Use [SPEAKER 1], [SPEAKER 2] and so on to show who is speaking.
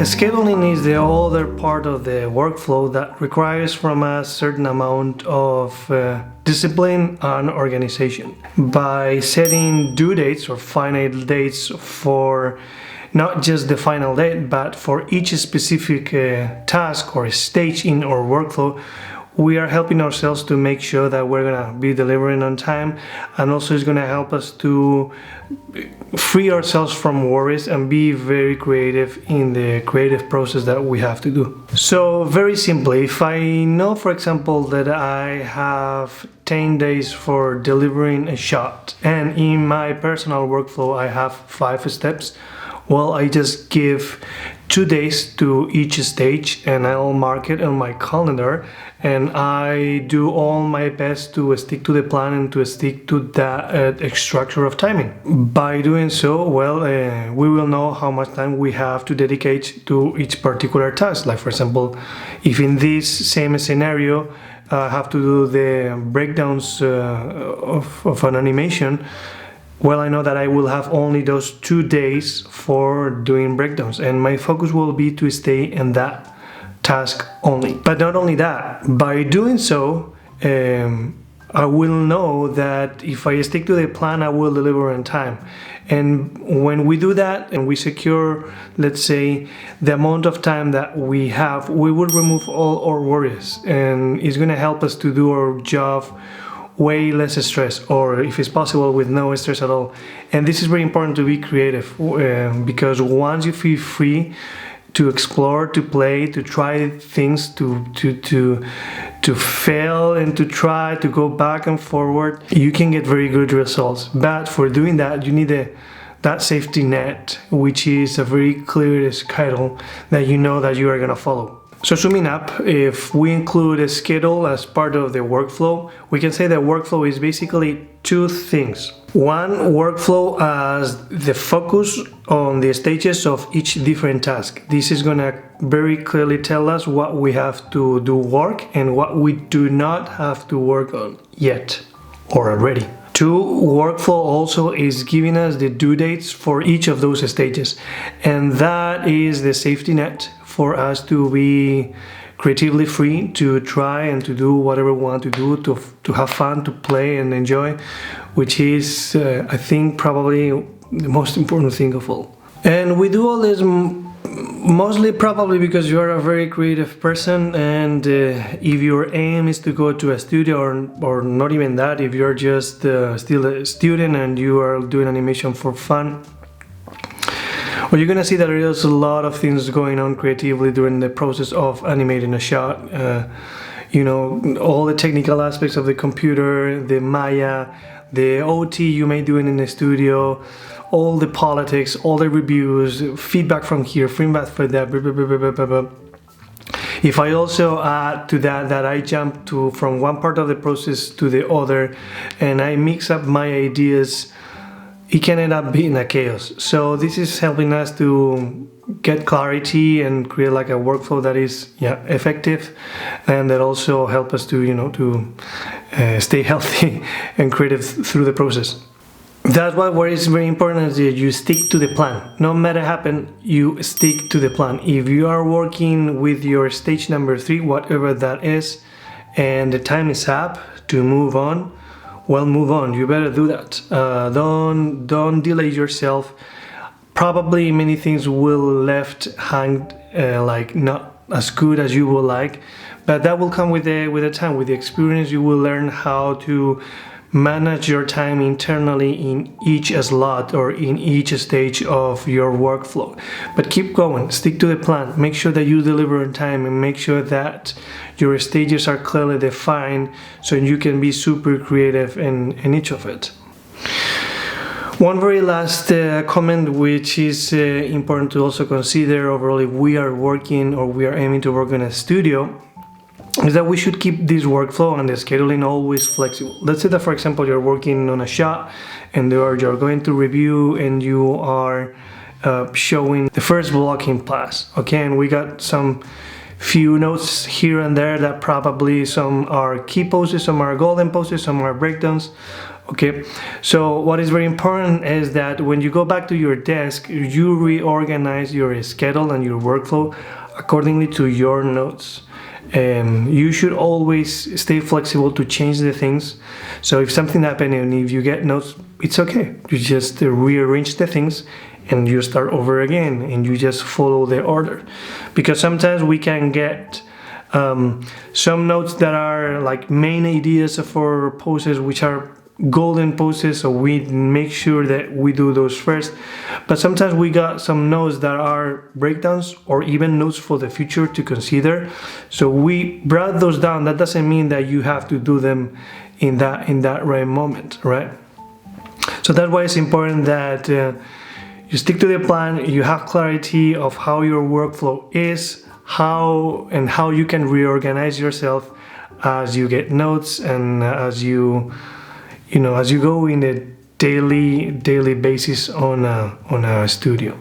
[SPEAKER 1] Scheduling is the other part of the workflow that requires from us a certain amount of discipline and organization. By setting due dates or finite dates for not just the final date, but for each specific task or stage in our workflow, we are helping ourselves to make sure that we're gonna be delivering on time, and also it's gonna help us to free ourselves from worries and be very creative in the creative process that we have to do. So very simply, if I know, for example, that I have 10 days for delivering a shot, and in my personal workflow I have 5 steps, well, I just give 2 days to each stage and I'll mark it on my calendar, and I do all my best to stick to the plan and to stick to that structure of timing. By doing so, well, we will know how much time we have to dedicate to each particular task. Like for example, if in this same scenario I have to do the breakdowns of an animation, well, I know that I will have only those 2 days for doing breakdowns, and my focus will be to stay in that task only. But not only that, by doing so, I will know that if I stick to the plan, I will deliver on time. And when we do that and we secure, let's say, the amount of time that we have, we will remove all our worries, and it's going to help us to do our job way less stress, or if it's possible with no stress at all. And this is very important, to be creative, because once you feel free to explore, to play, to try things, to fail and to try to go back and forward, you can get very good results. But for doing that, you need that safety net, which is a very clear schedule that you know that you are going to follow. So summing up, if we include a schedule as part of the workflow, we can say that workflow is basically 2 things. One, workflow as the focus on the stages of each different task. This is going to very clearly tell us what we have to do work and what we do not have to work on yet or already. 2, workflow also is giving us the due dates for each of those stages, and that is the safety net for us to be creatively free to try and to do whatever we want to do, to have fun, to play and enjoy, which is, I think, probably the most important thing of all. And we do all this mostly probably because you are a very creative person, and if your aim is to go to a studio, or not even that, if you're just still a student and you are doing animation for fun, well, you're gonna see that there's a lot of things going on creatively during the process of animating a shot. You know, all the technical aspects of the computer, the Maya, the OT you may do in the studio, all the politics, all the reviews, feedback from here, feedback for that, blah, blah, blah, blah, blah, blah. If I also add to that I jump from one part of the process to the other, and I mix up my ideas, it can end up being a chaos. So this is helping us to get clarity and create like a workflow that is effective, and that also help us to stay healthy and creative through the process. That's why it's very important is that you stick to the plan. No matter happen, you stick to the plan. If you are working with your stage number 3, whatever that is, and the time is up to move on, well, move on. You better do that. Don't delay yourself. Probably many things will left hang like not as good as you would like, but that will come with the time, with the experience. You will learn how to manage your time internally in each slot or in each stage of your workflow. But keep going, stick to the plan, make sure that you deliver on time, and make sure that your stages are clearly defined so you can be super creative in each of it. One very last comment, which is important to also consider overall if we are working or we are aiming to work in a studio, is that we should keep this workflow and the scheduling always flexible. Let's say that, for example, you're working on a shot and you're going to review and you are showing the first blocking pass, okay, and we got some few notes here and there that probably some are key poses, some are golden poses, some are breakdowns. Okay, so what is very important is that when you go back to your desk, you reorganize your schedule and your workflow accordingly to your notes. You should always stay flexible to change the things. So if something happened and if you get notes, it's okay. You just rearrange the things and you start over again and you just follow the order. Because sometimes we can get some notes that are like main ideas for poses, which are golden poses, so we make sure that we do those first. But sometimes we got some notes that are breakdowns or even notes for the future to consider, so we brought those down. That doesn't mean that you have to do them in that right moment, right? So that's why it's important that you stick to the plan, you have clarity of how your workflow is, how you can reorganize yourself as you get notes and as you go in a daily basis on a studio.